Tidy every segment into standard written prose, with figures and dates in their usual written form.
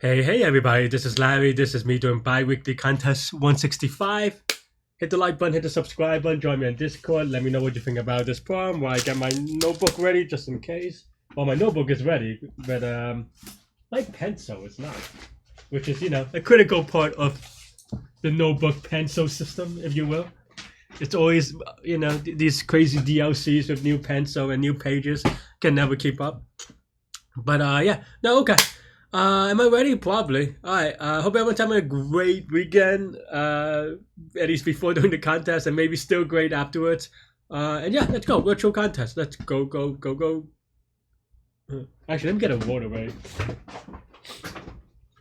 Hey everybody, this is Larry. This is me doing Biweekly Contest 165. Hit the like button, hit the subscribe button, join me on Discord. Let me know what you think about this problem while I get my notebook ready just in case. Well, my notebook is ready, but my pencil is not, which is, a critical part of the notebook pencil system, if you will. It's always, these crazy DLCs with new pencil and new pages can never keep up. But yeah, no, okay. Am I ready? Probably. All right. Hope everyone's having a great weekend. At least before doing the contest, and maybe still great afterwards. And yeah, let's go. Virtual contest. Let's go, go, go, go. Actually, let me get a water ready.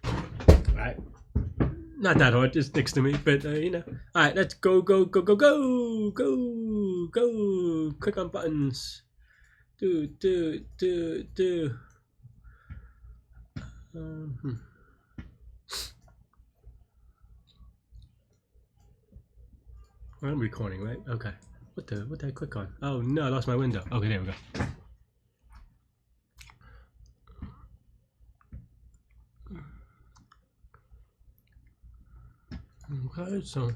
All right. Not that hard. Just next to me, but All right. Let's go, go, go, go, go, go, go. Click on buttons. Do. I'm recording, right? Okay. What did I click on? Oh no, I lost my window. Okay, there we go. Okay, so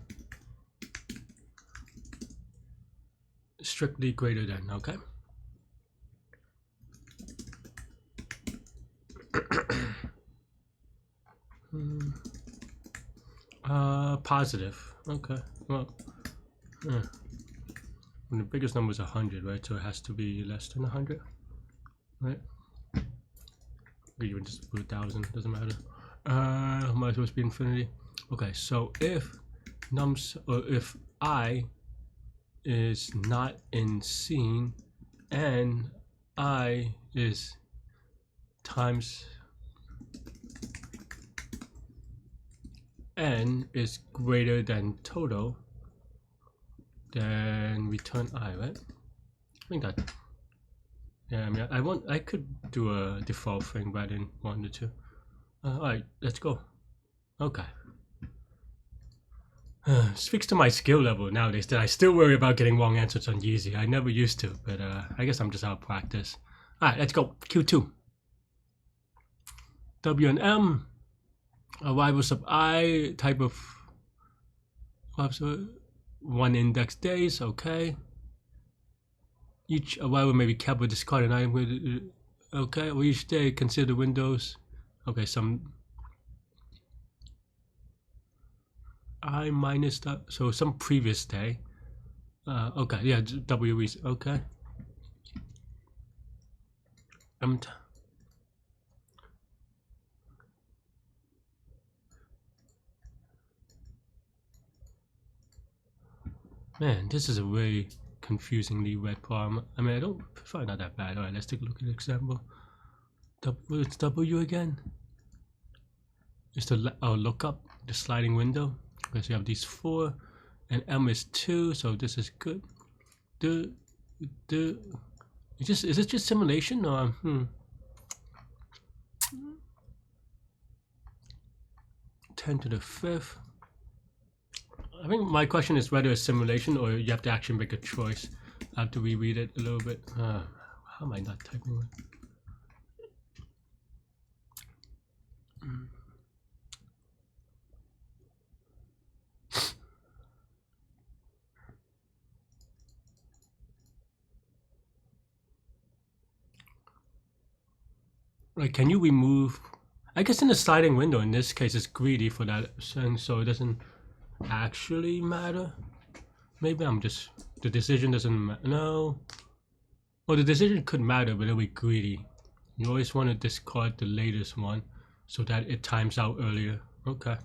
strictly greater than, okay. Positive. Okay. Well, when the biggest number is 100, right? So it has to be less than 100, right? Even just put 1,000, doesn't matter. Might as well be infinity. Okay, so if nums or if I is not in scene and I is times n is greater than total, then return I, right? I think that. Yeah, I mean, I could do a default thing rather than 1 to 2. All right, let's go. Okay. Speaks to my skill level nowadays that I still worry about getting wrong answers on Yeezy. I never used to, but I guess I'm just out of practice. All right, let's go. Q2. W and M. Arrival sub I. Type of 1 index days. Okay. Each arrival may be kept with discarded item with. Okay. Well, each day consider windows. Okay. Some. I minus that. So some previous day. Okay. Yeah. W is okay. Man, this is a very confusingly read problem. I mean, I don't find not that bad. All right, let's take a look at the example. It's W again. It's the lookup, the sliding window. Okay, so you have these 4, and M is 2, so this is good. Is it just simulation or 10 to the 5th? I think my question is whether it's simulation or you have to actually make a choice. I have to reread it a little bit. How am I not typing it? Like, can you remove? I guess in the sliding window, in this case, it's greedy for that sense, so it doesn't actually matter. Maybe I'm just the decision doesn't matter. No. Well, the decision could matter, but it'll be greedy. You always want to discard the latest one so that it times out earlier. Okay.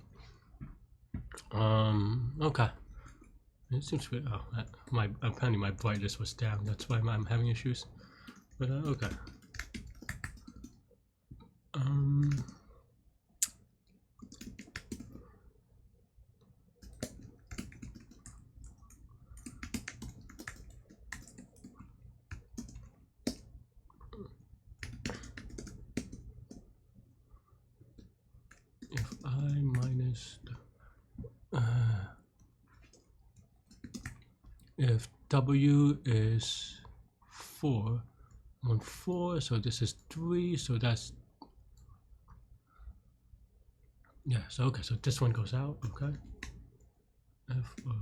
Okay. It seems weird. Oh, apparently my brightness was down. That's why I'm having issues. But okay. If I minus if W is 4 on 4, so this is 3, so that's Yeah, so okay, so this one goes out, okay. F of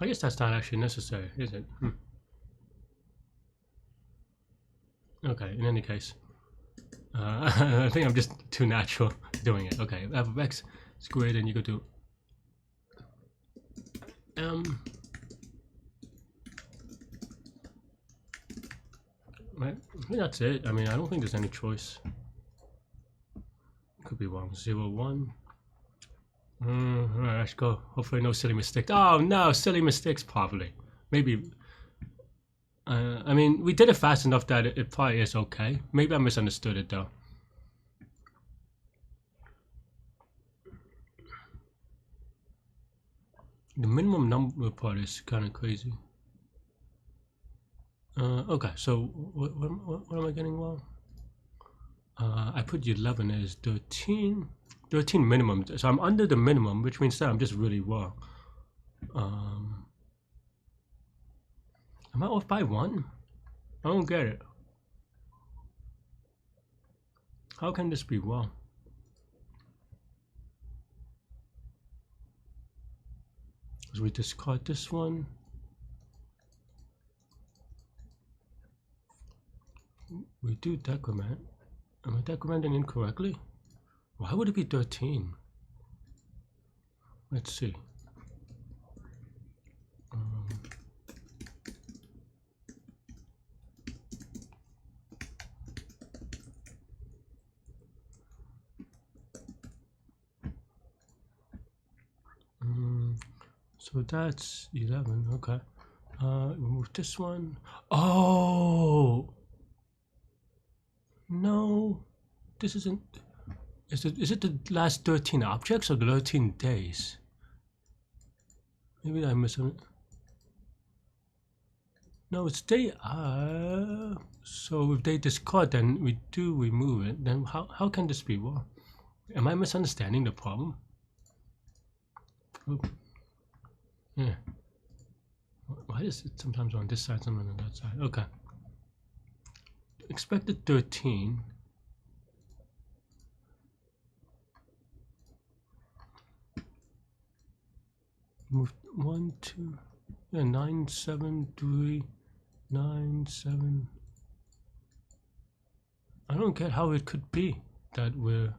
I guess that's not actually necessary, is it? Okay, in any case. I think I'm just too natural doing it. Okay, f of x squared, and you go to m. Right, I think that's it. I mean, I don't think there's any choice. Could be wrong. 0, 1. Alright, let's go. Hopefully no silly mistakes. Oh no, silly mistakes probably. Maybe. I mean, we did it fast enough that it probably is okay. Maybe I misunderstood it though. The minimum number part is kind of crazy. Okay, so what am I getting wrong? I put 11 as 13. 13 minimum, so I'm under the minimum, which means that I'm just really wrong. Am I off by 1? I don't get it. How can this be wrong? So we discard this one. We do decrement. Am I decrementing incorrectly? Why would it be 13? Let's see. So that's 11, okay. Remove this one. Oh! No, this isn't. Is it the last 13 objects or the 13 days? Maybe I misunderstood. No, it's day. So if they discard, then we do remove it. Then how can this be wrong? Am I misunderstanding the problem? Oh. Yeah. Why is it sometimes on this side, sometimes on that side? Okay. Expected 13. Move 1, 2, yeah, 9, 7, 3, 9, 7. I don't get how it could be that we're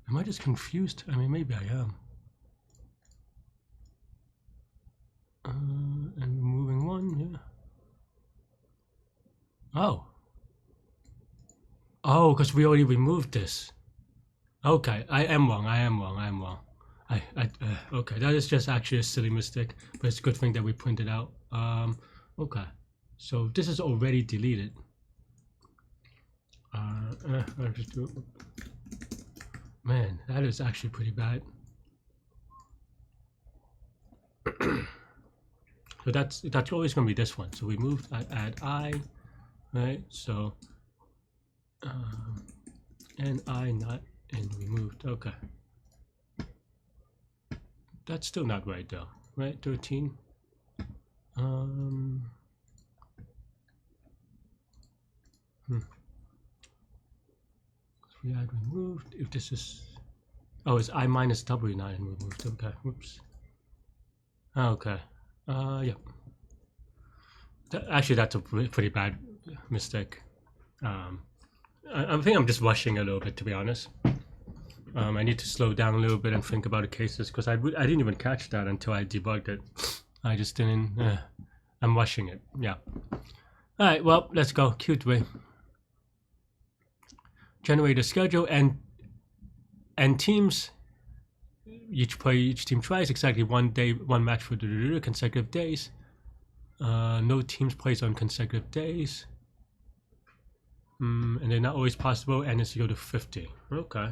Am I just confused? I mean, maybe I am. And removing 1, yeah. Oh. Oh, because we already removed this. Okay, I am wrong. Okay, that is just actually a silly mistake, but it's a good thing that we pointed out. Okay, so this is already deleted. I'll just do it. Man, that is actually pretty bad. So that's always going to be this one. So we moved add I, right? So and I not and removed. Okay, that's still not right though, right? 13. We had removed. If this is, oh, it's I minus W9 removed. Okay, whoops. Okay, yep. Actually, that's a pretty bad mistake. I think I'm just rushing a little bit, to be honest. I need to slow down a little bit and think about the cases because I didn't even catch that until I debugged it. I just didn't. I'm rushing it. Yeah. All right. Well, let's go. Q3. Generate a schedule and teams. Each team tries exactly 1 day, 1 match for the consecutive days. No teams plays on consecutive days. And they're not always possible, and it's equal to 50. Okay.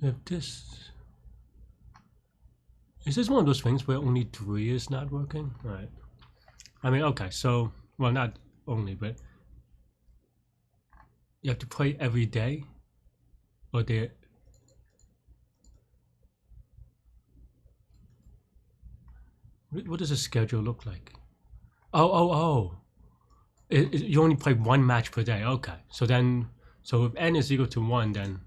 If this is this one of those things where only 3 is not working? Right. I mean, okay, so well, not only, but you have to play every day, or there. What does a schedule look like? Oh. You only play 1 match per day. Okay. So then, so if n is equal to 1, then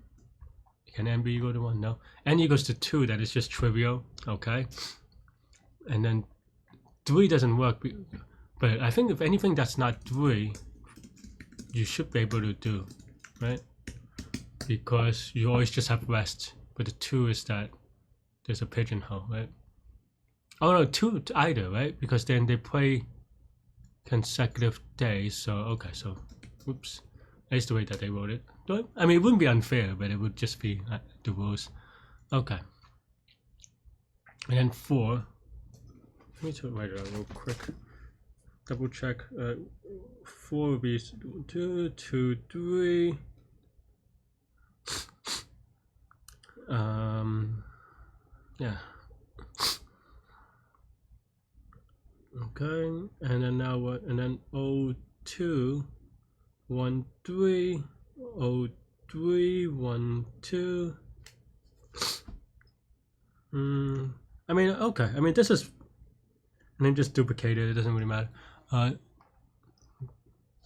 can n be equal to 1? No. N equals to 2, that is just trivial. Okay. And then 3 doesn't work. But I think if anything that's not 3, you should be able to do, right? Because you always just have rest. But the 2 is that there's a pigeonhole, right? Oh no, 2 either, right? Because then they play consecutive days. So okay, so whoops, that's the way that they wrote it. I mean, it wouldn't be unfair, but it would just be the rules. Okay, and then 4. Let me just write it out real quick. Double check. 4 would be 2, 2, 3. Yeah. Okay, and then now what? And then 02, 1, 3, 03, 1, 2. I mean, okay. I mean, this is, and then just duplicate it. It doesn't really matter.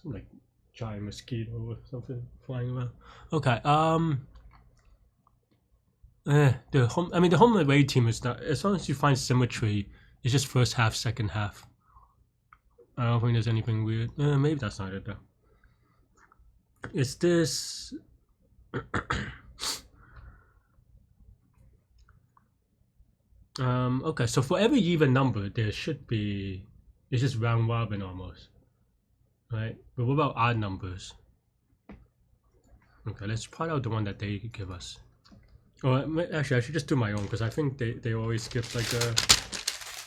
Like giant mosquito or something flying around. Okay. The home. I mean, the home and away team is not. As long as you find symmetry, it's just first half, second half. I don't think there's anything weird. Maybe that's not it though. Is this? Okay, so for every even number, there should be. It's just round robin almost, right? But what about odd numbers? Okay, let's try out the one that they give us. Or actually, I should just do my own because I think they always give like a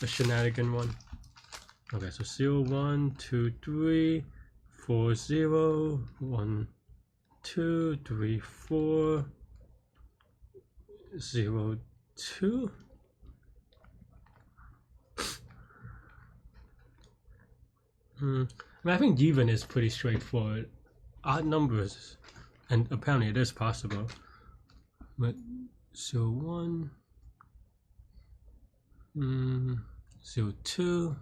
shenanigan one. Okay, so 0, 1, 2, 3, 4, 0, 1, 2, 3, 4, 0, 2. I mean, I think even is pretty straightforward. Odd numbers, and apparently it is possible. But 0, 1, 0, 2,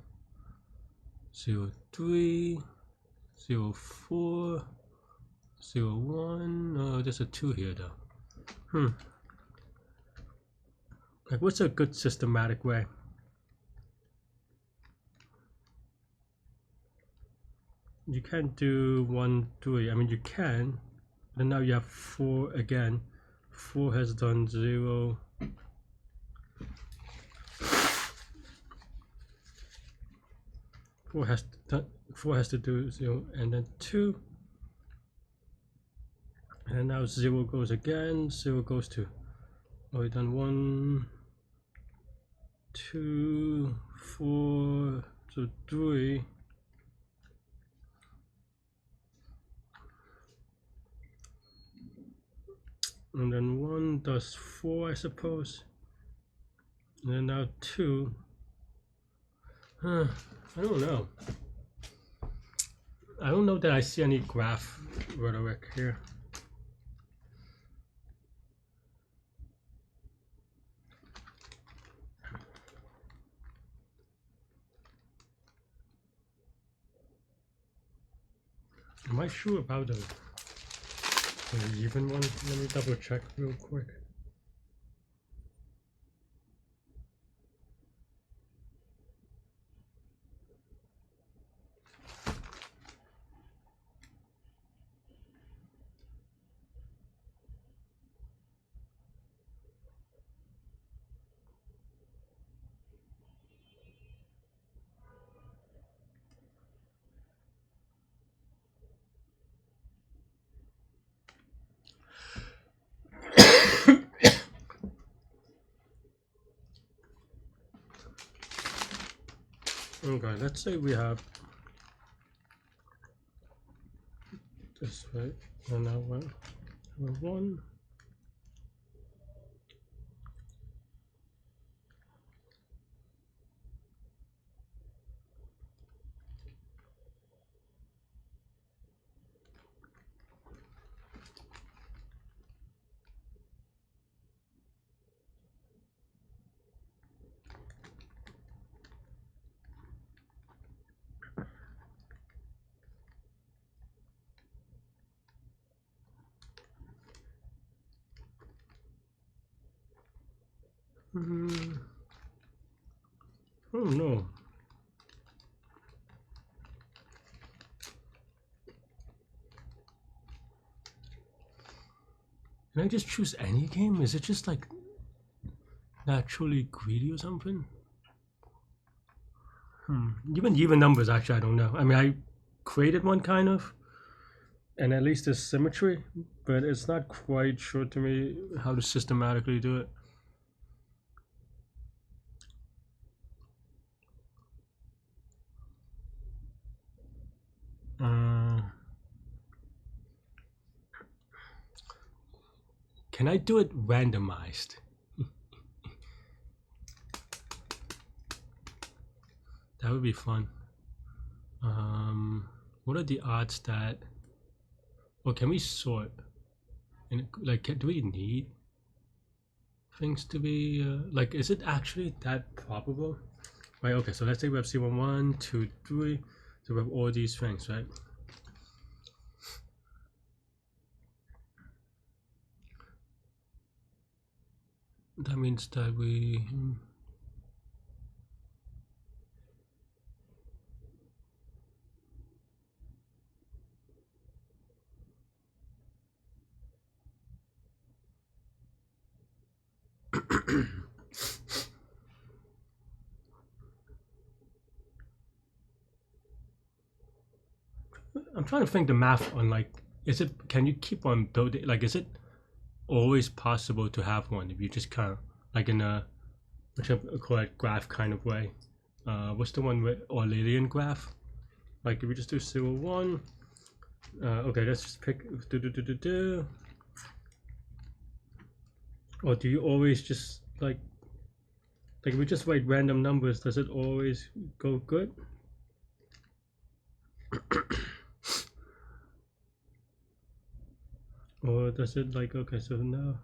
0, 3, 0, 4, 0, 1. Oh, there's a 2 here though. Like, what's a good systematic way? You can't do 1, 3. I mean, you can. But now you have 4 again. 4 has done 0. 4 has to do 0, and then 2. And now 0 goes again. 0 goes to. Oh, we done 1, 2, 4, so 3. And then 1 does 4, I suppose. And then now 2. I don't know. I don't know that I see any graph rhetoric here. Am I sure about the even one? Let me double check real quick. Okay, let's say we have this, right? And now 1, Oh no. Can I just choose any game? Is it just like naturally greedy or something? Even numbers, actually, I don't know. I mean, I created one kind of, and at least there's symmetry, but it's not quite sure to me how to systematically do it. Can I do it randomized? That would be fun. What are the odds that? Or can we sort? And like, do we need things to be like? Is it actually that probable? Right. Okay. So let's say we have C1, 1, 2, 3. So we have all these things, right? That means that we. I'm trying to think the math on like, is it? Can you keep on building? Like, is it always possible to have one if you just kind of like in a, which I call it graph kind of way? What's the one with Orlean graph? Like if we just do 0, 1. Okay, let's just pick Or do you always just like if we just write random numbers, does it always go good? Or does it like, okay, so now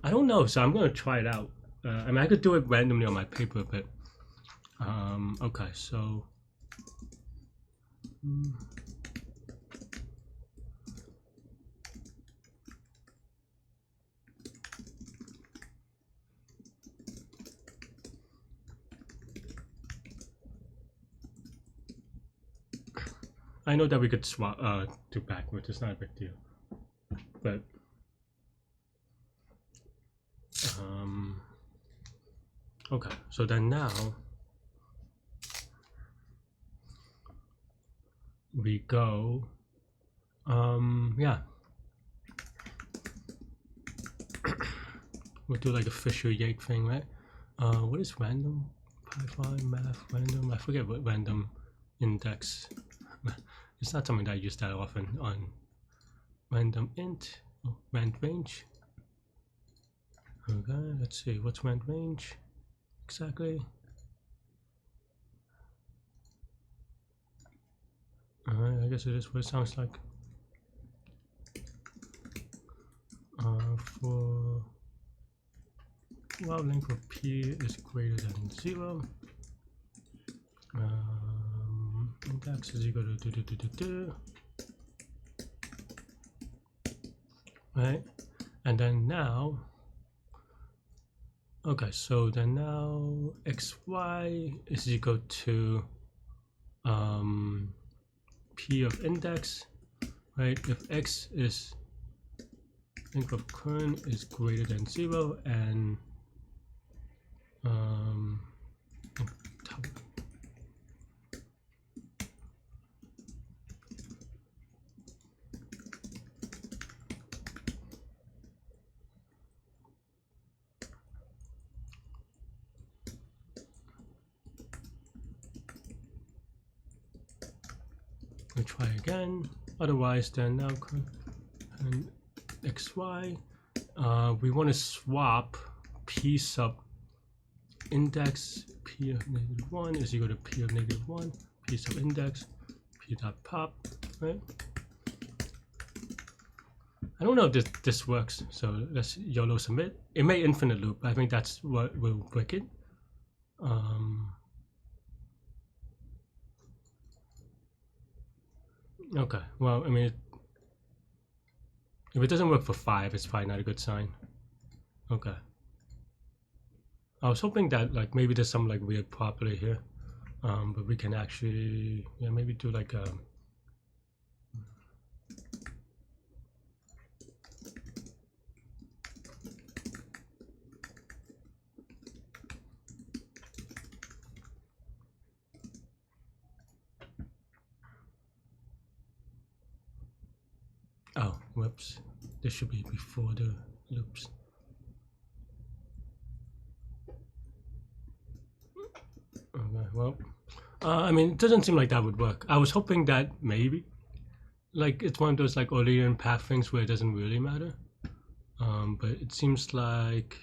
I don't know, so I'm gonna try it out. I mean, I could do it randomly on my paper, but okay, so I know that we could swap do backwards. It's not a big deal, but okay. So then now we go. Yeah. We'll do like a Fisher-Yates thing, right? What is random? Python math random. I forget what random index. It's not something that I use that often on random int, rand range. Okay, let's see, what's rand range exactly? I guess it is what it sounds like. For while length of p is greater than 0, index is equal to right? And then now, okay, so then now xy is equal to p of index, right? If x is length of current is greater than 0 and we try again. Otherwise, then now and xy, we want to swap p sub index p of -1 is equal to p of -1, p sub index p dot pop, right? I don't know if this works, so let's YOLO submit. It may infinite loop. I think that's what will break it. Okay, well, I mean, if it doesn't work for 5, it's probably not a good sign. Okay. I was hoping that like maybe there's some like weird property here, but we can actually maybe do like a. Oh, whoops! This should be before the loops. Okay, well, I mean, it doesn't seem like that would work. I was hoping that maybe, like, it's one of those like Olean path things where it doesn't really matter. But it seems like.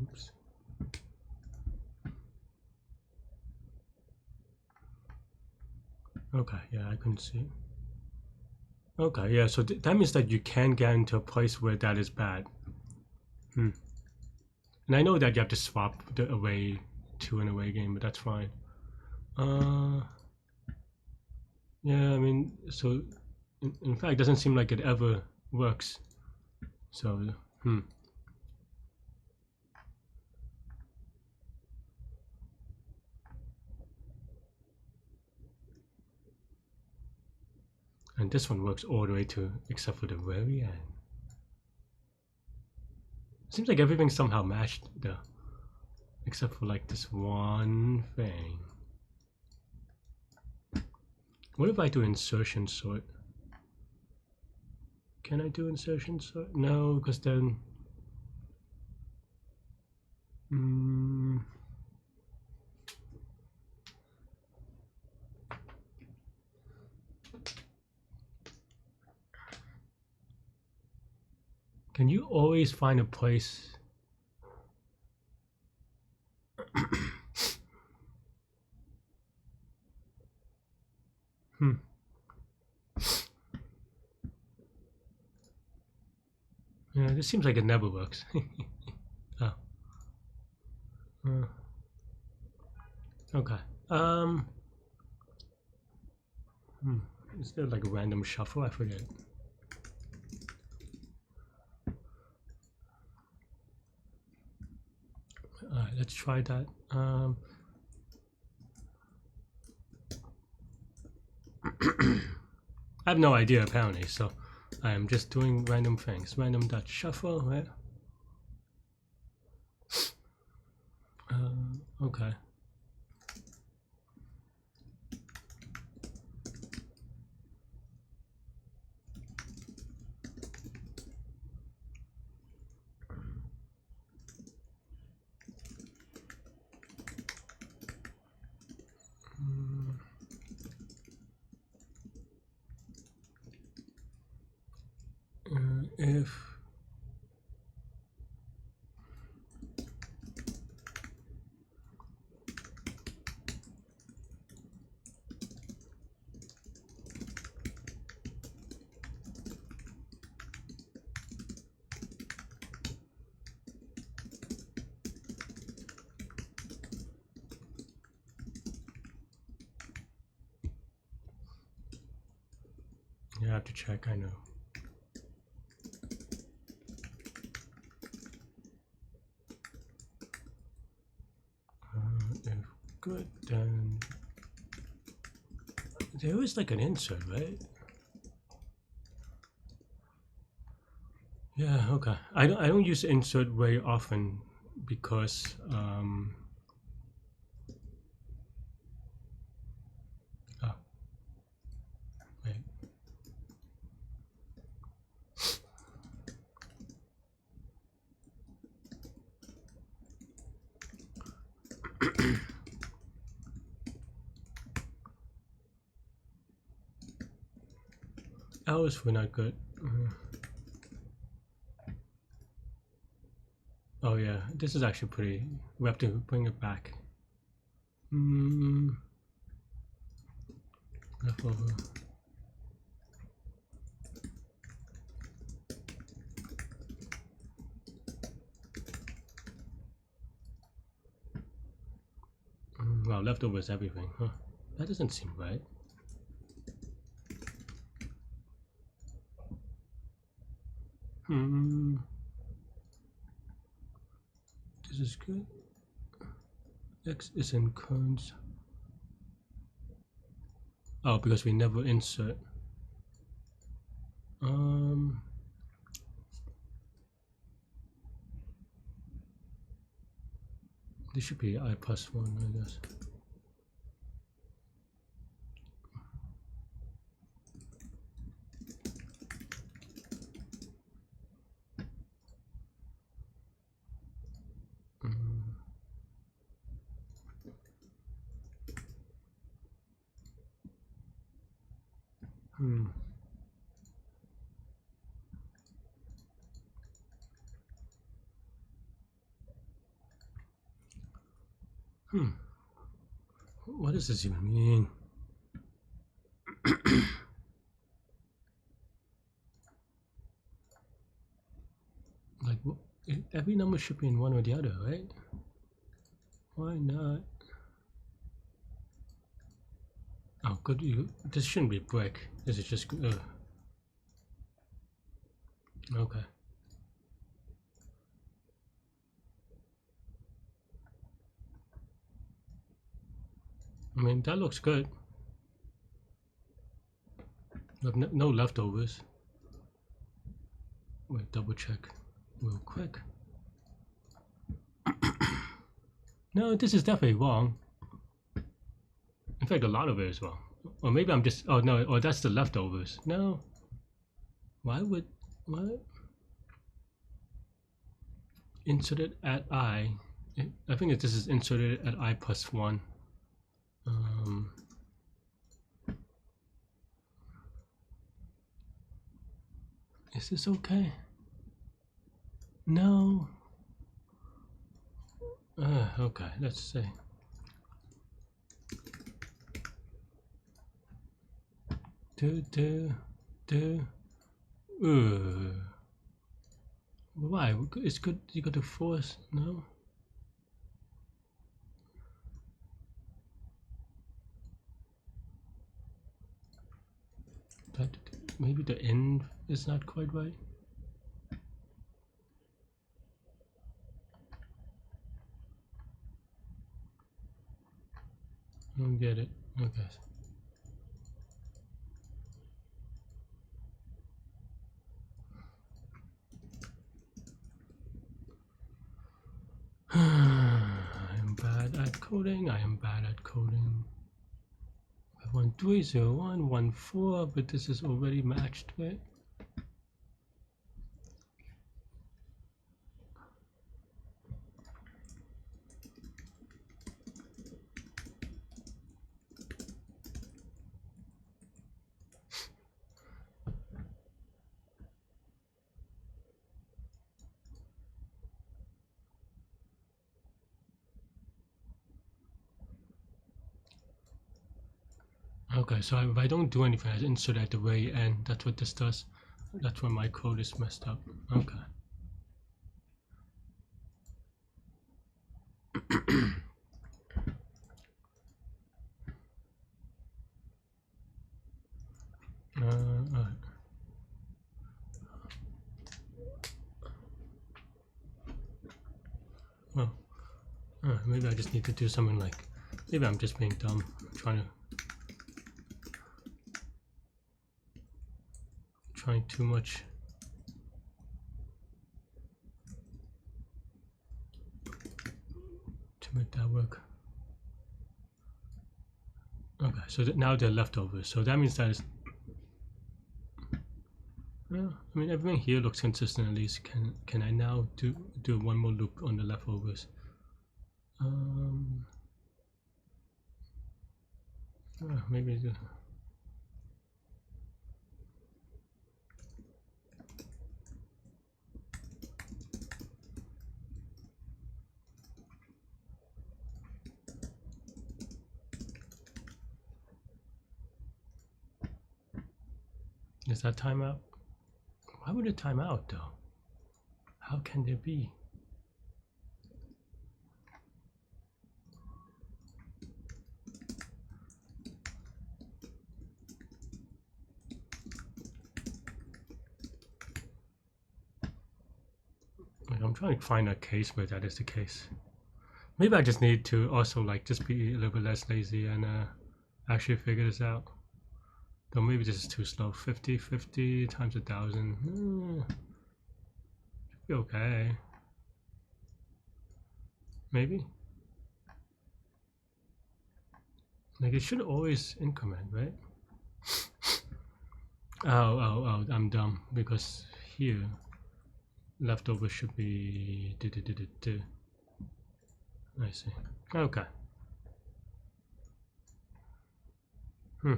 Oops. Okay, yeah, I couldn't see it. Okay, yeah, so that means that you can get into a place where that is bad. And I know that you have to swap the away to an away game, but that's fine. Yeah, I mean, so in fact, it doesn't seem like it ever works. So, And this one works all the way to, except for the very end. Seems like everything's somehow matched though, except for like this one thing. What if I do insertion sort? Can I do insertion sort? No, because then. Can you always find a place? Yeah, this seems like it never works. Oh. Okay. Is there like a random shuffle? I forget. Alright, let's try that. I have no idea apparently, so I am just doing random things. Random.shuffle, right? Okay. If you have to check, I know. If good, then there is like an insert, right? Yeah, okay. I don't use insert very often because oh. Wait. Hours were not good. Oh yeah, this is actually pretty. We have to bring it back. Leftover. Wow, leftovers everything. Huh? That doesn't seem right. This is good. X is in cons. Oh, because we never insert. This should be I plus 1, I guess. What does this even mean? Like, every number should be in one or the other, right? Why not? Oh, good. This shouldn't be break. This is just okay. I mean, that looks good. Look, no leftovers. Wait, double check real quick. No, this is definitely wrong. In fact, a lot of it is wrong. Or maybe I'm just, oh no, or that's the leftovers. No. Why would, what? Inserted at I. I think this is inserted at I plus 1. Is this okay? No. Okay, let's see. Why? It's good. You got to force. No. That maybe the end is not quite right. I don't get it. Okay. I am bad at coding. I am bad at coding. 130114, but this is already matched, right? Okay, so if I don't do anything, I insert at the very end. That's what this does. That's where my code is messed up. Okay. Alright. Well, maybe I just need to do something like, maybe I'm just being dumb. I'm trying too much. To make that work. Okay, so now they're leftovers. So that means that is. Well, I mean, everything here looks consistent at least. Can I now do one more loop on the leftovers? Maybe. Is that timeout? Why would it time out though? How can there be? I'm trying to find a case where that is the case. Maybe I just need to also like just be a little bit less lazy and actually figure this out. Though maybe this is too slow. 50 times 1,000. Should be okay. Maybe. Like it should always increment, right? Oh, I'm dumb because here leftover should be I see. Okay. I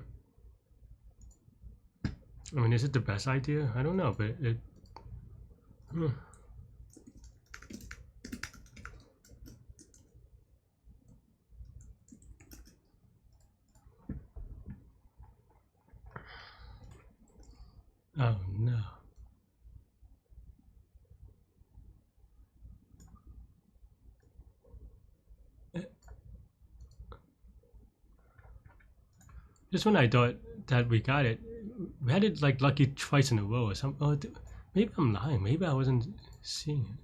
mean, is it the best idea? I don't know, but it. Oh no. Just when I thought that we got it, we had it like lucky twice in a row or something. Oh, maybe I'm lying. Maybe I wasn't seeing it.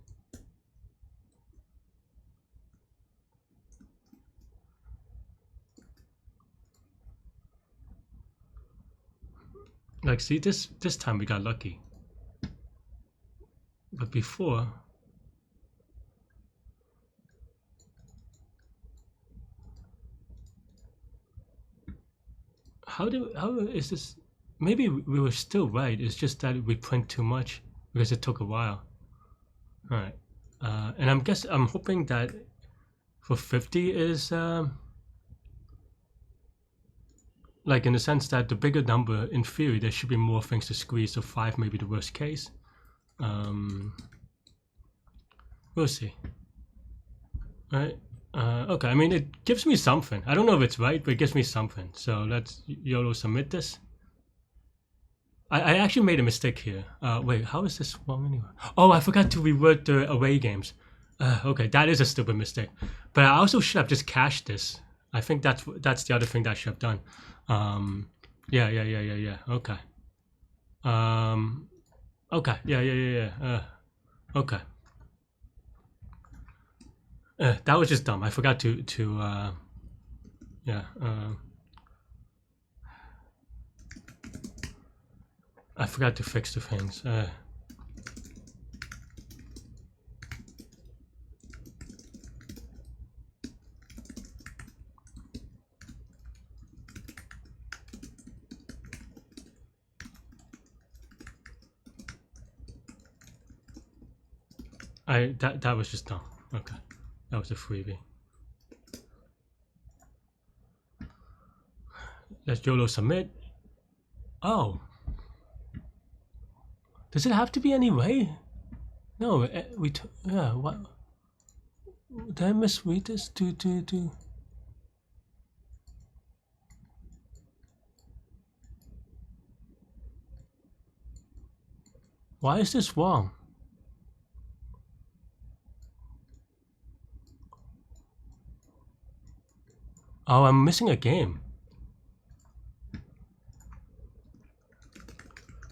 Like, see, this time we got lucky. But before, how is this? Maybe we were still right. It's just that we print too much because it took a while. All right, and I'm hoping that for 50 is like in the sense that the bigger number, in theory, there should be more things to squeeze. So 5 may be the worst case. We'll see. All right. Okay, I mean, it gives me something. I don't know if it's right, but it gives me something. So let's YOLO submit this. I actually made a mistake here. Wait, how is this wrong anyway? Oh, I forgot to reword the away games. Okay, that is a stupid mistake. But I also should have just cached this. I think that's the other thing that I should have done. Yeah. Okay. Okay. Yeah. Okay. That was just dumb. I forgot to yeah. I forgot to fix the things. That was just dumb. Okay, that was a freebie. Let's YOLO submit. Oh, does it have to be any way? No, yeah. What? Did I misread this? Do. Why is this wrong? Oh, I'm missing a game.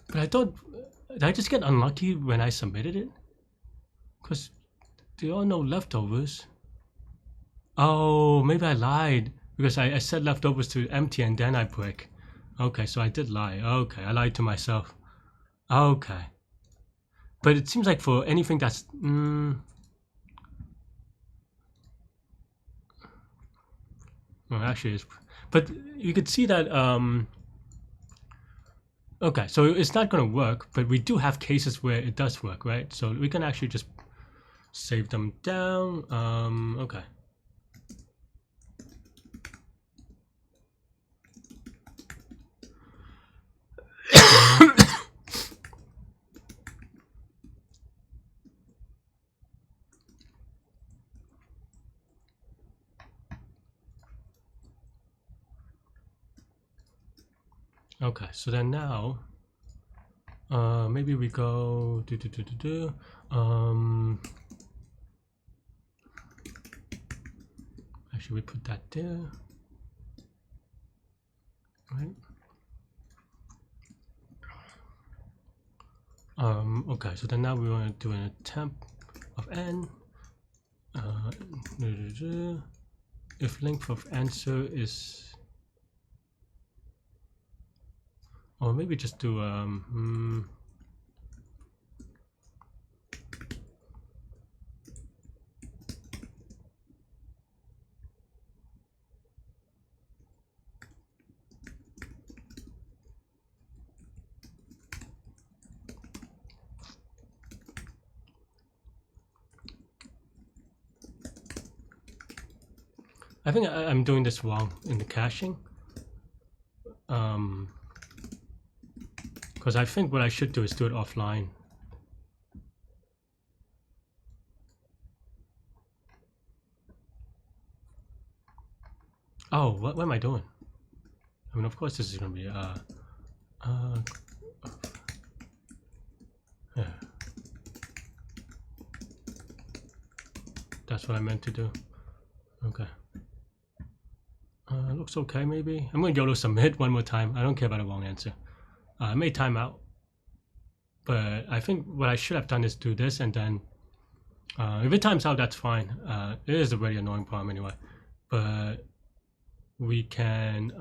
But I thought, did I just get unlucky when I submitted it? Because there are no leftovers. Oh, maybe I lied. Because I said leftovers to empty and then I break. Okay, so I did lie. Okay, I lied to myself. Okay. But it seems like for anything that's... well, actually, it's... But you could see that... okay, so it's not going to work, but we do have cases where it does work, right? So we can actually just save them down. Okay. Okay, so then now, maybe we go actually we put that there, right? Okay, so then now we want to do an attempt of n. If length of answer is, or maybe just do I think I'm doing this wrong in the caching. Because I think what I should do is do it offline. Oh, what am I doing? I mean, of course this is gonna be yeah. That's what I meant to do. Okay. Looks okay, maybe. I'm gonna YOLO submit one more time. I don't care about the wrong answer. I may time out, but I think what I should have done is do this, and then if it times out, that's fine. It is a very annoying problem anyway, but we can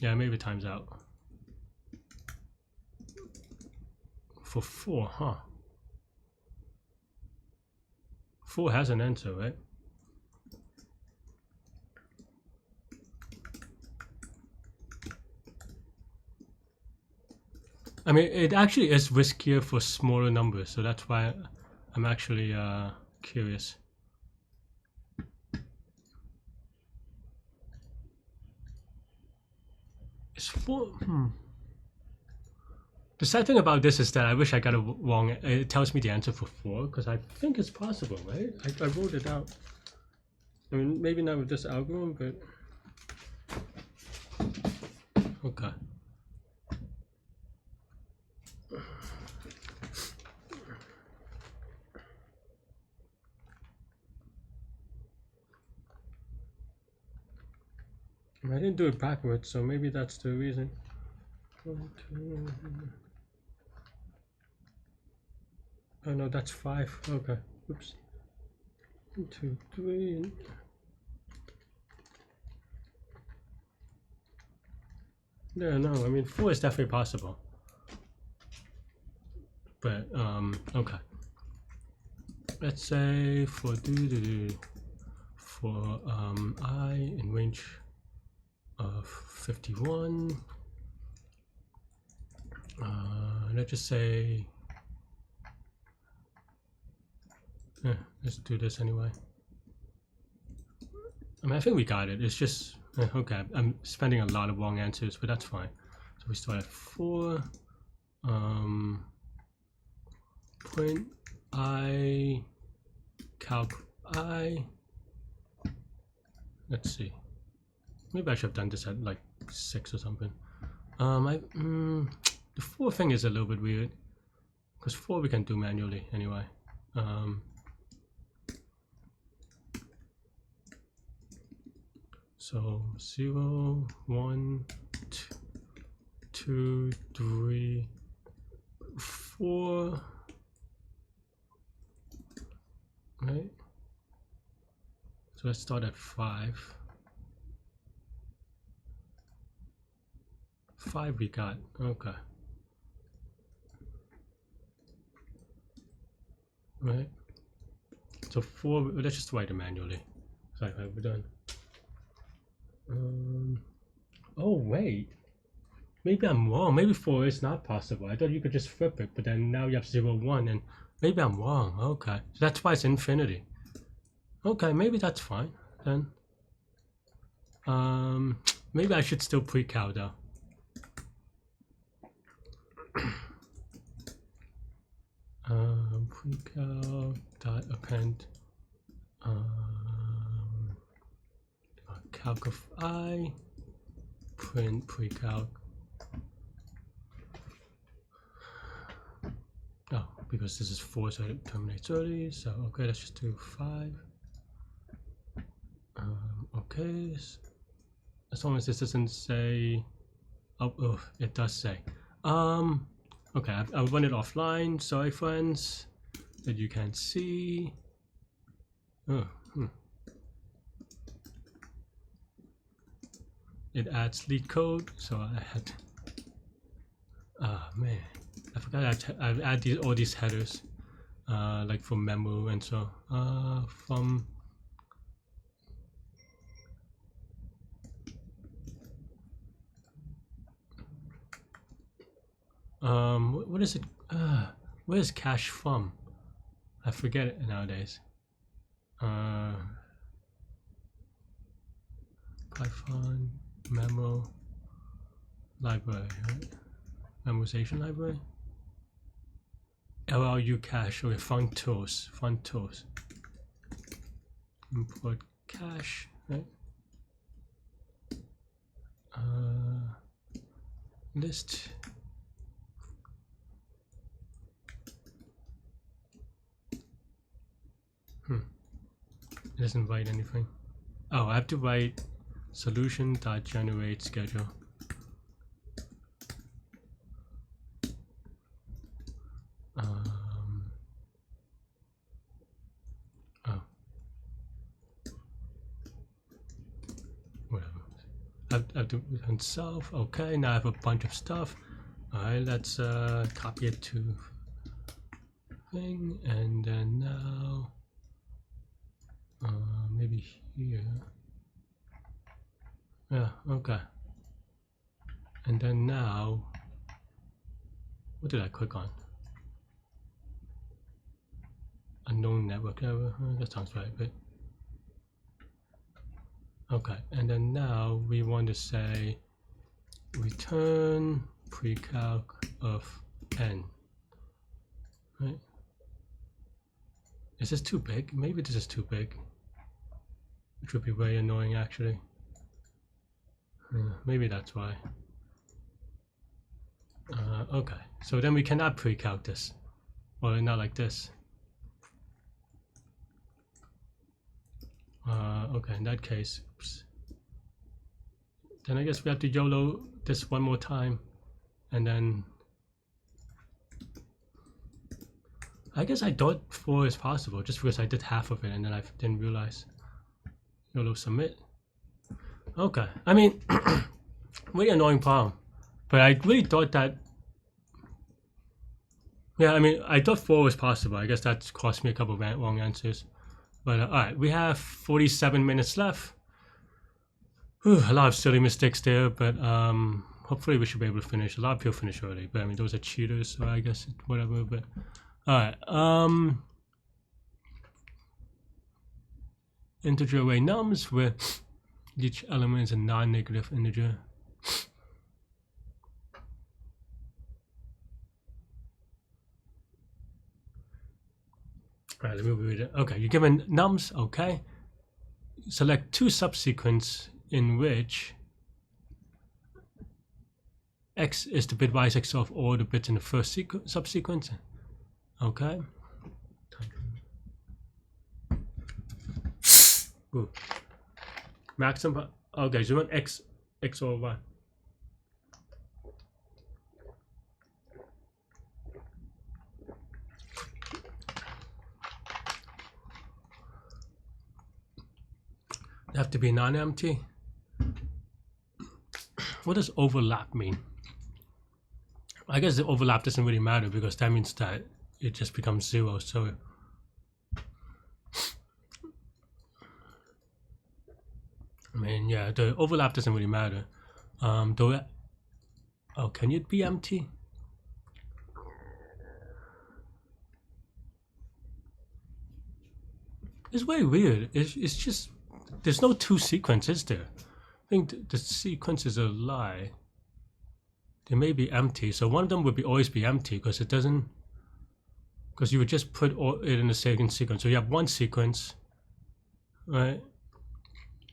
yeah, maybe it times out for 4, huh? 4 has an answer, right? I mean, it actually is riskier for smaller numbers, so that's why I'm actually curious. Is 4? The sad thing about this is that I wish I got it wrong. It tells me the answer for 4, because I think it's possible, right? I wrote it out. I mean, maybe not with this algorithm, but okay. I didn't do it backwards, so maybe that's the reason. Okay. Oh no, that's 5. Okay. Oops. 1, 2, 3. Yeah, no, I mean 4 is definitely possible. But okay. Let's say for I in range of 51. Let's just say let's do this anyway. I mean, I think we got it. It's just okay. I'm spending a lot of wrong answers, but that's fine. So we start at 4. Print I calc I. Let's see. Maybe I should have done this at like 6 or something. The 4 thing is a little bit weird, because 4 we can do manually anyway. So 0, 1, 2, 3, 4. Right. So let's start at 5. 5 we got. Okay. Right. So 4. Let's just write it manually. Sorry, we're done. Oh wait, maybe I'm wrong. Maybe 4 is not possible. I thought you could just flip it, but then now you have 0, 1, and maybe I'm wrong. Okay, so that's why it's infinity. Okay, maybe that's fine then. Maybe I should still pre-cal though. Pre-cal dot append calc of I, print pre-calc. Oh, because this is 4, so it terminates early. So okay, let's just do 5. Okay, as long as this doesn't say, oh, it does say. Okay, I'll run it offline. Sorry, friends. that you can see. Oh, It adds Leetcode, so I had. Ah man, I forgot I add all these headers, like from memo and so from. What is it? Where is cache from? I forget it nowadays. Python memo library, right? Memorization library. LRU cache. Okay, fun tools. Import cache, right? List. It doesn't write anything. Oh, I have to write solution.generate schedule. Whatever. I have to return self. Okay, now I have a bunch of stuff. Alright, let's copy it to thing, and then now maybe here. Yeah, okay. And then now, what did I click on? Unknown network error. That sounds right, but okay. And then now we want to say return precalc of n. Right? Is this too big? Maybe this is too big, which would be very annoying actually. Maybe that's why. Okay, so then we cannot precalc this, or not like this. Okay, in that case, oops. Then I guess we have to YOLO this one more time, and then I guess I thought 4 is possible just because I did half of it and then I didn't realize. YOLO submit. Okay, I mean, really annoying problem, but I really thought that. Yeah, I mean, I thought 4 was possible. I guess that cost me a couple of wrong answers. But all right, we have 47 minutes left. Whew, a lot of silly mistakes there, but hopefully we should be able to finish. A lot of people finish early, but I mean, those are cheaters, so I guess whatever. But all right, integer array nums where each element is a non-negative integer. All right, let me read it. Okay, you're given nums. Okay, select 2 subsequence in which x is the bitwise XOR of all the bits in the first subsequence. Okay. Ooh. Maximum. Okay, so you want x XOR y. They have to be non-empty. What does overlap mean? I guess the overlap doesn't really matter because that means that it just becomes 0. So I mean, yeah, the overlap doesn't really matter. Though, oh, can it be empty? It's very weird. It's just there's no 2 sequences there. I think the sequence is a lie. They may be empty, so one of them would always be empty because it doesn't. Because you would just put it in the second sequence. So you have one sequence, right?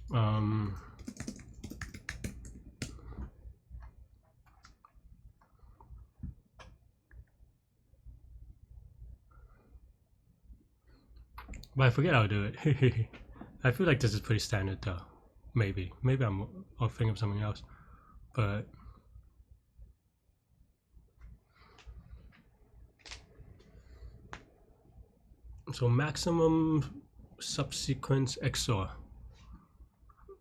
But I forget how to do it. I feel like this is pretty standard though. Maybe I'll think of something else. But So maximum subsequence XOR.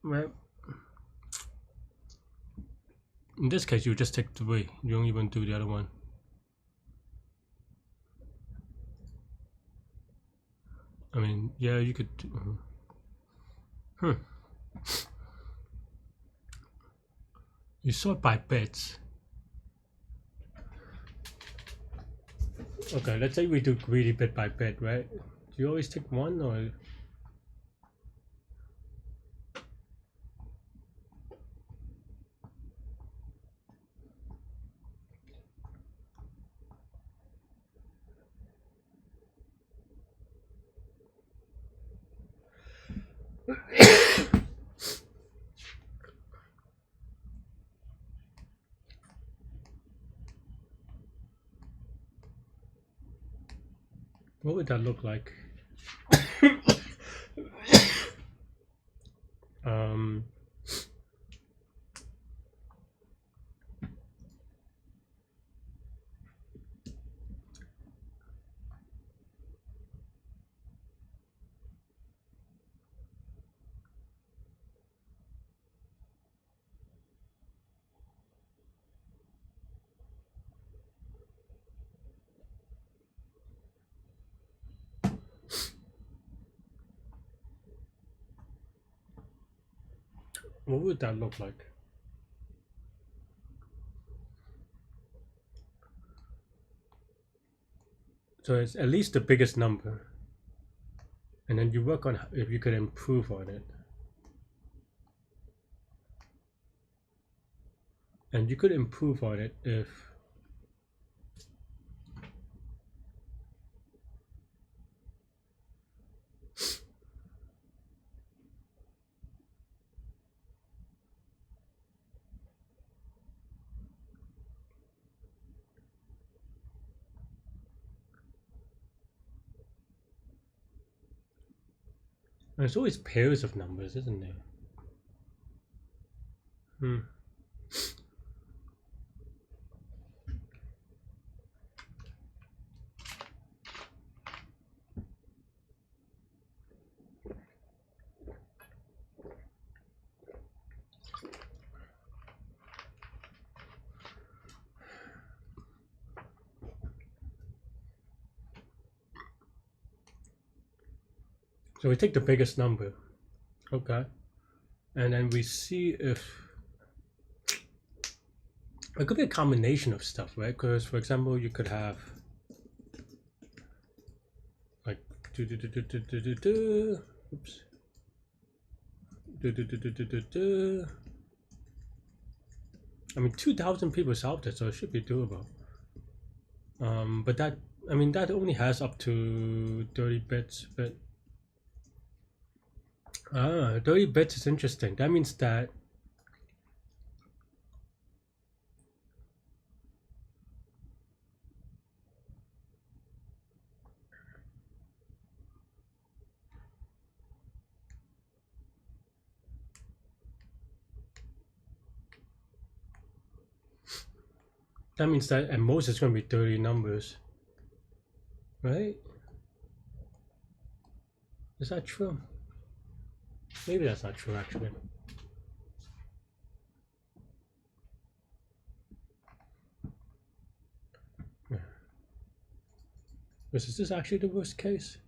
Right. In this case, you just take 3. You don't even do the other one. I mean, yeah, you could. You sort by bits. Okay, let's say we do greedy bit by bit, right? Do you always take 1 or? What would that look like? What would that look like? So it's at least the biggest number. And then you work on if you could improve on it. And you could improve on it if there's always pairs of numbers, isn't there? So we take the biggest number, okay, and then we see if it could be a combination of stuff, right? Because for example, you could have like oops, I mean 2,000 people solved it, so it should be doable. But that, I mean, that only has up to 30 bits, but 30 bits is interesting. That means that at most it's going to be 30 numbers, right? Is that true? Maybe that's not true actually. Is this actually the worst case?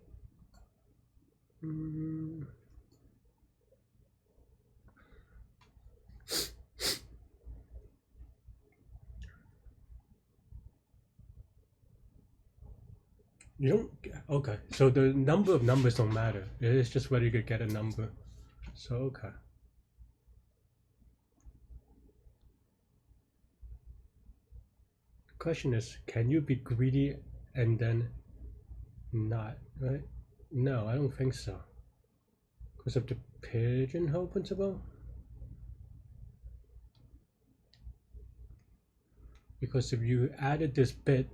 You don't, okay, so the number of numbers don't matter. It is just whether you could get a number. So, okay. The question is, can you be greedy and then not, right? No, I don't think so. Because of the pigeonhole principle? Because if you added this bit,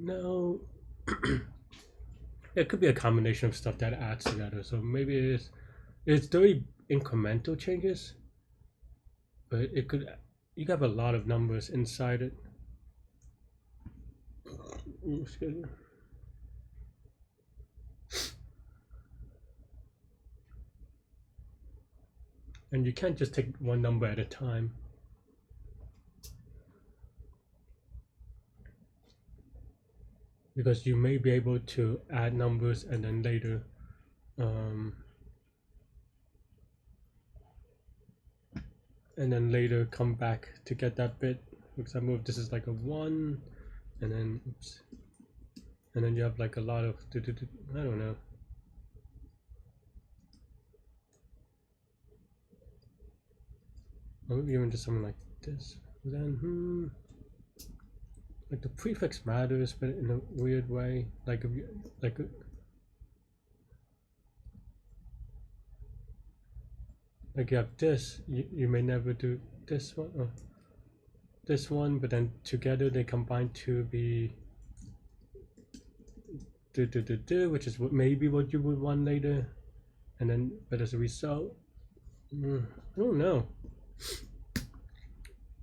no, it could be a combination of stuff that adds together. So maybe it's very incremental changes, but it could, you have a lot of numbers inside it. Excuse me. And you can't just take one number at a time. Because you may be able to add numbers and then later come back to get that bit. For example, if this is like a 1, and then oops, and then you have like a lot of I don't know. Or maybe even just something like this. Then like the prefix matters, but in a weird way. Like if you like you have this, you may never do this one or this one, but then together they combine to be which is maybe what you would want later, and then but as a result, I don't know.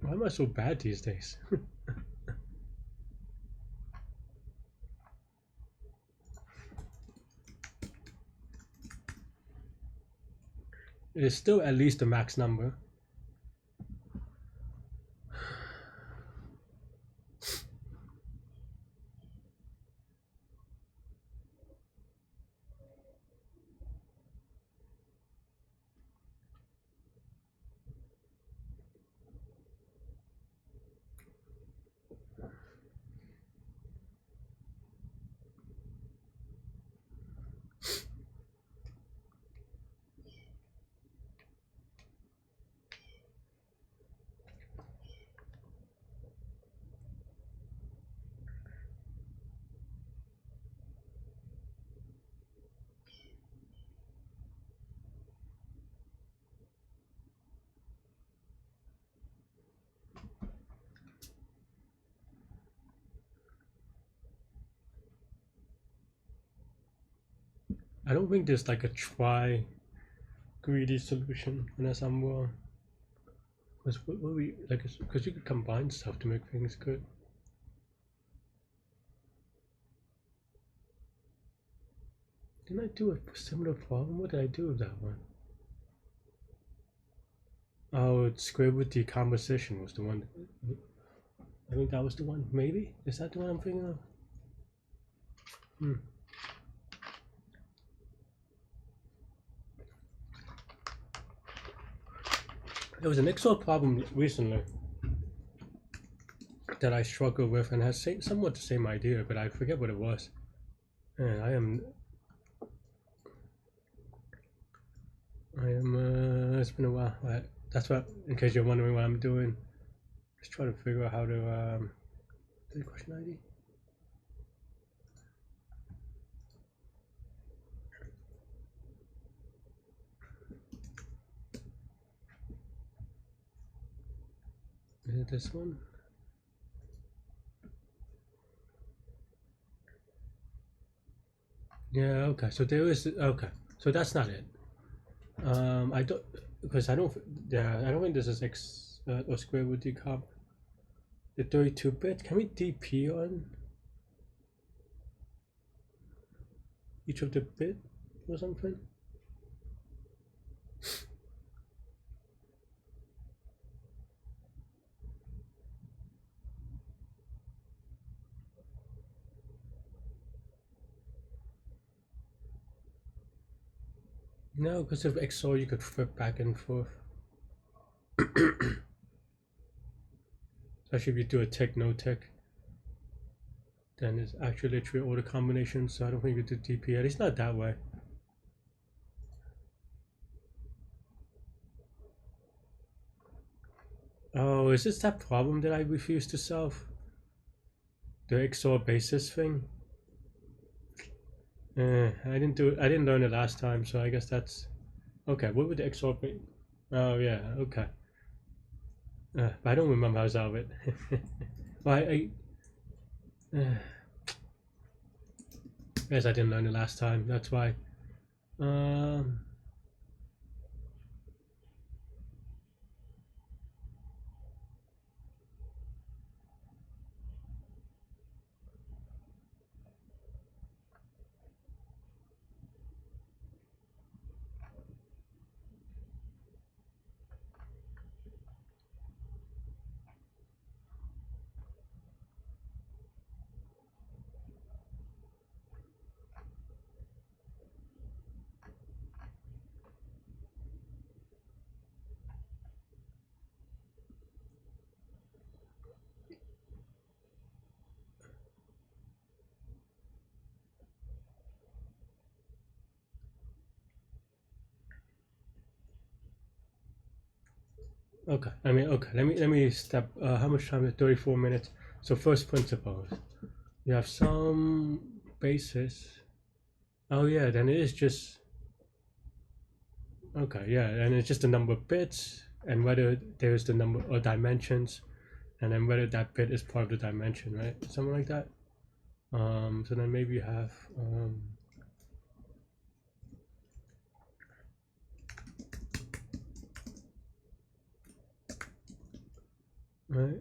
Why am I so bad these days? It is still at least the max number. I don't think there's like a greedy solution unless I'm wrong. Because what we like, because you could combine stuff to make things good. Didn't I do a similar problem? What did I do with that one? Oh, it's square root decomposition was the one. I think that was the one. Maybe? Is that the one I'm thinking of? There was an XOR problem recently that I struggled with and has somewhat the same idea, but I forget what it was. And I am it's been a while. That's what, in case you're wondering what I'm doing, just trying to figure out how to do the question ID. Is it this one? Yeah, okay, so there is, okay, so that's not it. I don't, because I don't think this is or square root decomp. The 32-bit, can we DP on each of the bit or something? No, because of XOR you could flip back and forth. Especially if you do a tick, no tick, then it's actually literally all the combinations, so I don't think you do DP. At least not that way. Oh, is this that problem that I refuse to solve? The XOR basis thing? I didn't learn it last time, so I guess that's okay. What would the XOR be? Oh yeah, okay. But I don't remember how to solve it. Well, Yes, I didn't learn it last time. That's why. Um, okay. I mean, okay. Let me step. How much time? 34 minutes. So first principles. You have some basis. Oh yeah, then it is just okay. Yeah, and it's just the number of bits and whether there's the number or dimensions, and then whether that bit is part of the dimension, right? Something like that. So then maybe you have right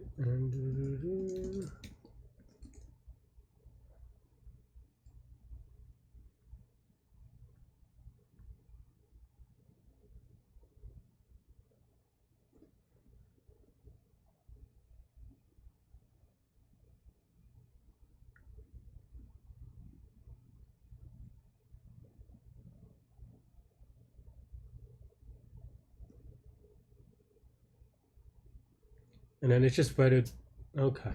and then it's just whether okay.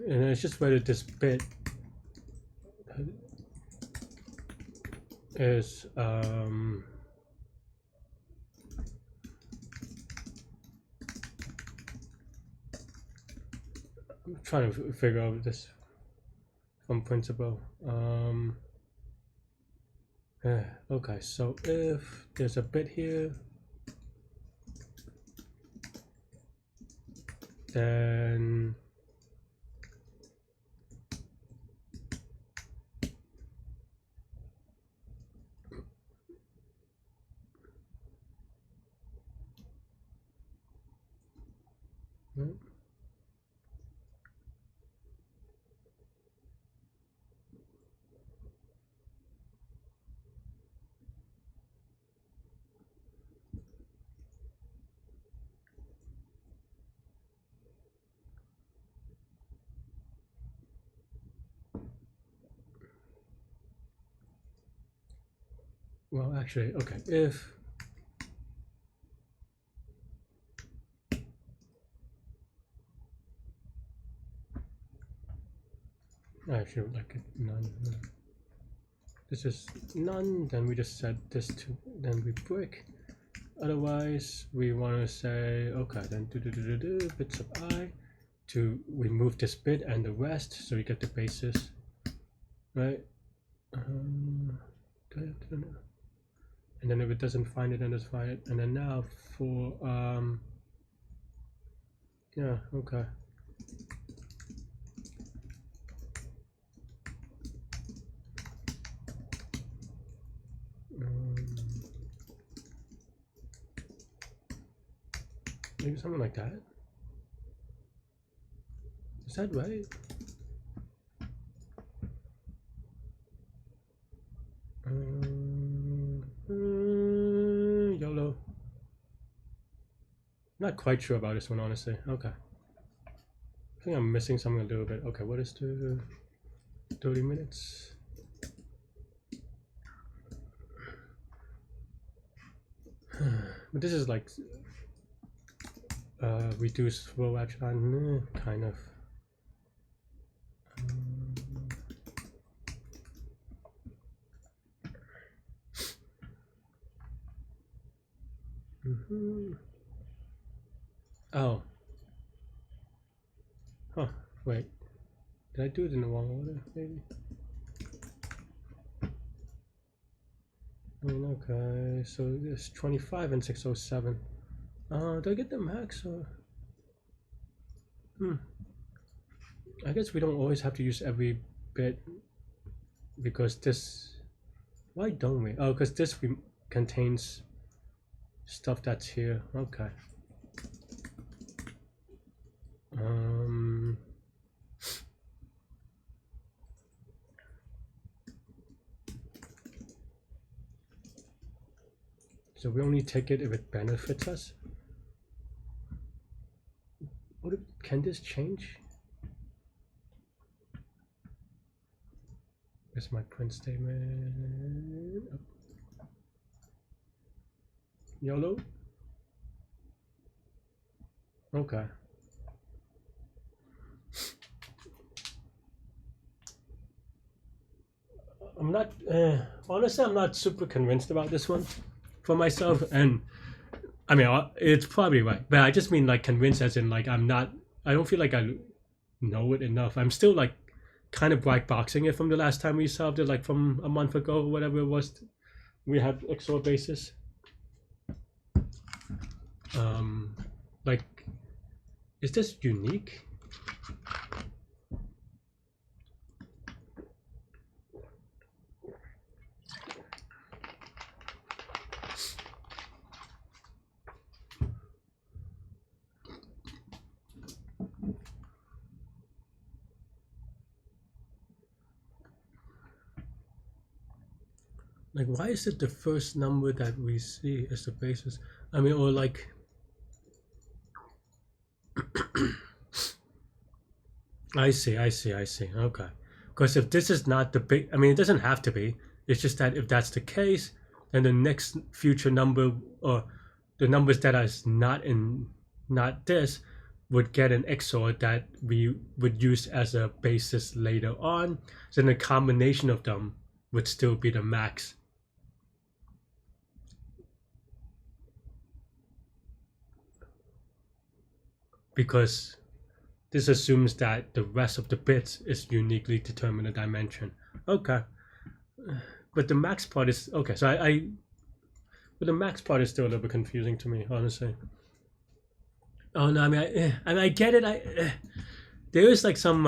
And it's just whether this bit is I'm trying to figure out this from principle. Yeah, okay, so if there's a bit here, then right. Well, actually, okay, if actually like it none, this is none, then we just set this to, then we break. Otherwise, we want to say, okay, then do bits of I to remove this bit and the rest, so we get the basis, right? And then if it doesn't find it, then just find it. And then now for yeah, okay. Maybe something like that. Is that right? YOLO. Not quite sure about this one, honestly. Okay. I think I'm missing something a little bit. Okay, what is the 30 minutes? But this is like reduce row echelon, kind of. Oh. Huh. Wait. Did I do it in the wrong order? Maybe. I mean, okay. So there's 25 and 607. Do I get the max or? I guess we don't always have to use every bit because this. Why don't we? Oh, because this contains stuff that's here. Okay. So we only take it if it benefits us. Can this change? Where's my print statement? Oh. YOLO? Okay. I'm not, honestly, I'm not super convinced about this one for myself. And I mean, it's probably right, but I just mean like convinced as in like I don't feel like I know it enough. I'm still like kind of black boxing it from the last time we solved it, like from a month ago or whatever it was. We had XOR basis. Like, is this unique? Like, why is it the first number that we see as the basis? I mean, or like, I see. Okay. Because if this is not the big, I mean, it doesn't have to be. It's just that if that's the case, then the next future number or the numbers that are not this would get an XOR that we would use as a basis later on. So then the combination of them would still be the max. Because this assumes that the rest of the bits is uniquely determined a dimension. Okay. But the max part is okay, so but the max part is still a little bit confusing to me, honestly. Oh no, I mean I get it. There is like some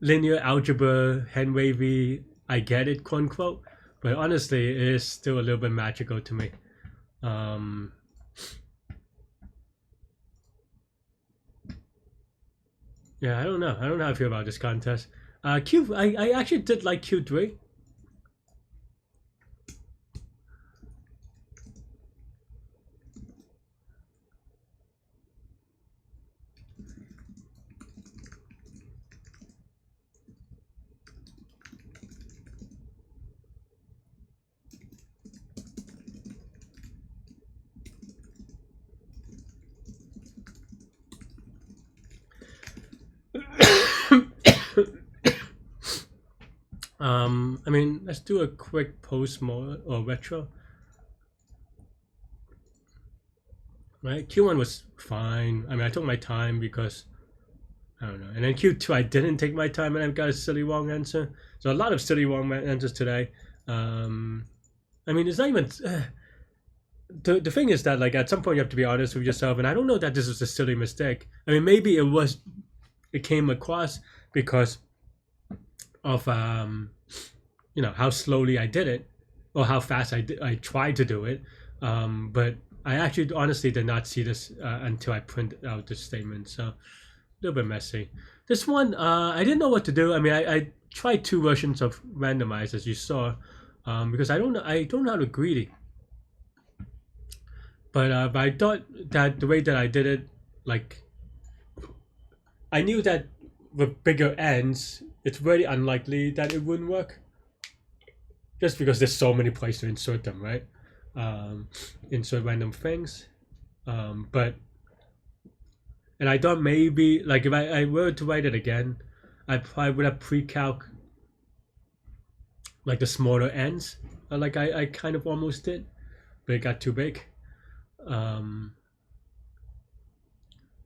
linear algebra hand wavy, I get it, quote unquote, but honestly it is still a little bit magical to me. Yeah, I don't know how I feel about this contest. Q, I actually did like Q3. I mean, let's do a quick post mode or retro. Right, Q1 was fine. I mean, I took my time because I don't know. And then Q2, I didn't take my time and I got a silly wrong answer. So a lot of silly wrong answers today. I mean, it's not even. The thing is that like at some point you have to be honest with yourself, and I don't know that this was a silly mistake. I mean, maybe it came across because of you know how slowly I did it or how fast I tried to do it, but I actually honestly did not see this until I printed out this statement, so a little bit messy. This one I didn't know what to do. I mean, I tried two versions of Randomize, as you saw, because I don't know how to greedy. But I thought that the way that I did it, like, I knew that with bigger ends, it's very unlikely that it wouldn't work. Just because there's so many places to insert them, right? Insert random things. And I thought maybe, like, if I were to write it again, I probably would have pre-calc, like, the smaller ends, like I kind of almost did, but it got too big.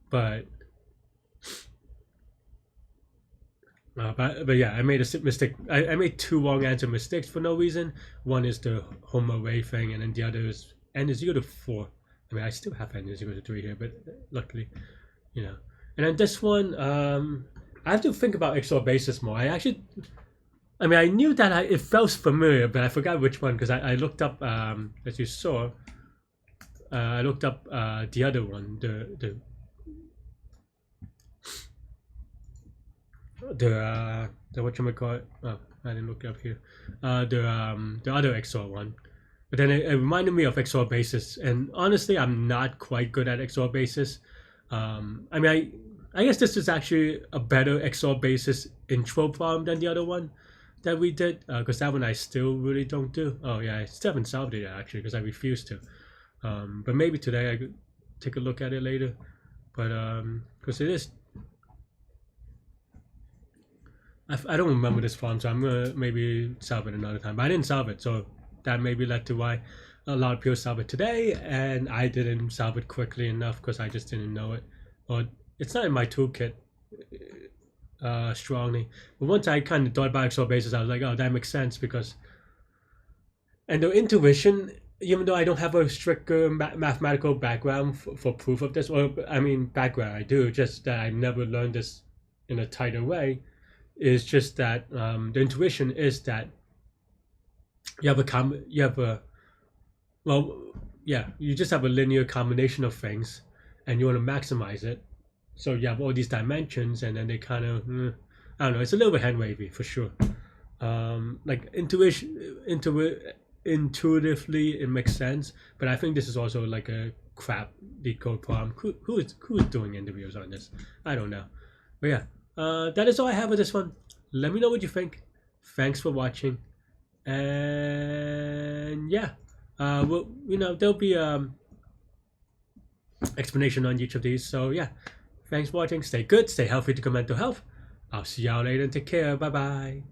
But yeah, I made a mistake. I made two wrong answer mistakes for no reason. One is the home array thing, and then the other is n is equal to 4. I mean, I still have n is equal to 3 here, but luckily, you know. And then this one, I have to think about XOR basis more. I mean, I knew that it felt familiar, but I forgot which one because I looked up, as you saw, I looked up the other one, the whatchamacallit. Oh, I didn't look it up here. The other XOR one. But then it reminded me of XOR basis, and honestly, I'm not quite good at XOR basis. I mean, I guess this is actually a better XOR basis intro problem than the other one that we did, because that one I still really don't do. Oh yeah, I still haven't solved it yet actually because I refuse to. But maybe today I could take a look at it later. But because it is, I don't remember this problem, so I'm gonna maybe solve it another time. But I didn't solve it, so that maybe led to why a lot of people solve it today, and I didn't solve it quickly enough because I just didn't know it, or it's not in my toolkit strongly. But once I kind of thought about XOR basis, I was like, oh, that makes sense because, and the intuition, even though I don't have a strict mathematical background for proof of this, or I mean background I do, just that I never learned this in a tighter way, is just that the intuition is that you just have a linear combination of things and you want to maximize it, so you have all these dimensions and then they kind of I don't know, it's a little bit hand wavy for sure. Like intuitively it makes sense, but I think this is also like a crap Leetcode problem. Who's doing interviews on this? I don't know. But yeah, that is all I have with this one. Let me know what you think. Thanks for watching. And yeah, well, there'll be explanation on each of these. So yeah, thanks for watching. Stay good, stay healthy to good mental health. I'll see y'all later and take care. Bye bye.